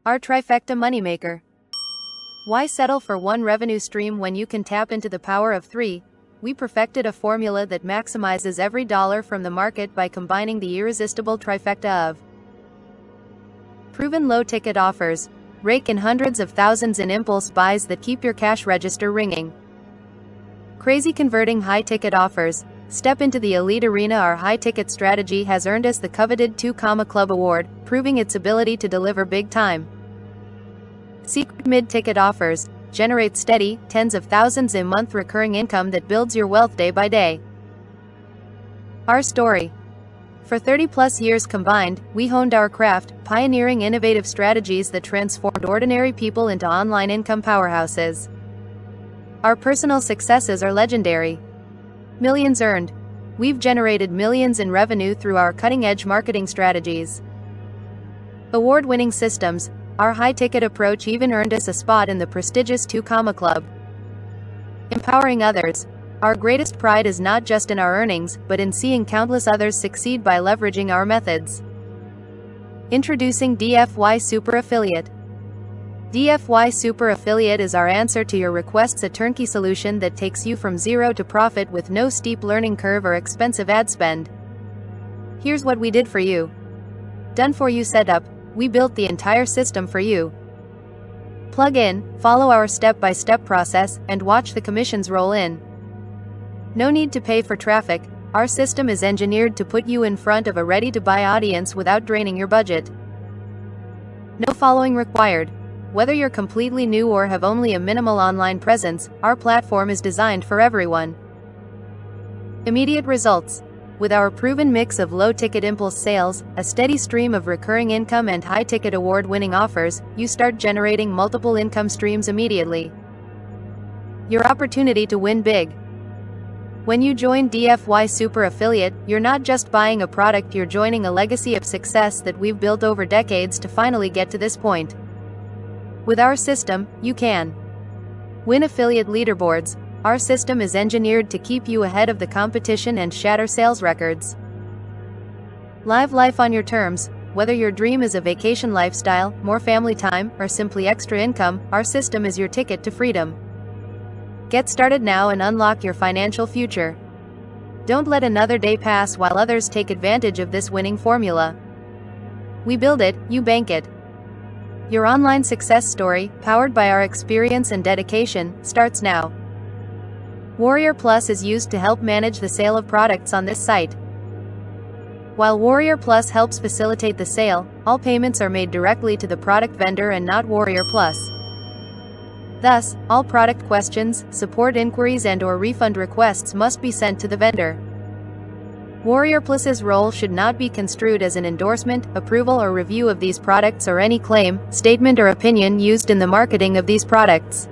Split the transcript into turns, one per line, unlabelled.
Our trifecta moneymaker. Why settle for one revenue stream when you can tap into the power of three? We perfected a formula that maximizes every dollar from the market by combining the irresistible trifecta of proven low-ticket offers, rake in hundreds of thousands in impulse buys that keep your cash register ringing, crazy converting high-ticket offers. Step into the elite arena. Our high-ticket strategy has earned us the coveted 2 Club Award, proving its ability to deliver big time. Secret mid-ticket offers generate steady, tens of thousands a month recurring income that builds your wealth day by day. Our story. For 30-plus years combined, we honed our craft, pioneering innovative strategies that transformed ordinary people into online income powerhouses. Our personal successes are legendary. Millions earned. We've generated millions in revenue through our cutting-edge marketing strategies. Award-winning systems. Our high-ticket approach even earned us a spot in the prestigious 2 Club. Empowering others. Our greatest pride is not just in our earnings, but in seeing countless others succeed by leveraging our methods. Introducing DFY Super Affiliate. DFY Super Affiliate is our answer to your requests, a turnkey solution that takes you from zero to profit with no steep learning curve or expensive ad spend. Here's what we did for you. Done for you setup. We built the entire system for you. Plug in, follow our step-by-step process, and watch the commissions roll in. No need to pay for traffic. Our system is engineered to put you in front of a ready-to-buy audience without draining your budget. No following required. Whether you're completely new or have only a minimal online presence, our platform is designed for everyone. Immediate results. With our proven mix of low-ticket impulse sales, a steady stream of recurring income and high-ticket award-winning offers, you start generating multiple income streams immediately. Your opportunity to win big. When you join DFY Super Affiliate, you're not just buying a product, you're joining a legacy of success that we've built over decades to finally get to this point. With our system, you can win affiliate leaderboards. Our system is engineered to keep you ahead of the competition and shatter sales records. Live life on your terms. Whether your dream is a vacation lifestyle, more family time, or simply extra income, our system is your ticket to freedom. Get started now and unlock your financial future. Don't let another day pass while others take advantage of this winning formula. We build it, you bank it. Your online success story, powered by our experience and dedication, starts now. Warrior Plus is used to help manage the sale of products on this site. While Warrior Plus helps facilitate the sale, all payments are made directly to the product vendor and not Warrior Plus. Thus, all product questions, support inquiries and/or refund requests must be sent to the vendor. Warrior Plus's role should not be construed as an endorsement, approval or review of these products or any claim, statement or opinion used in the marketing of these products.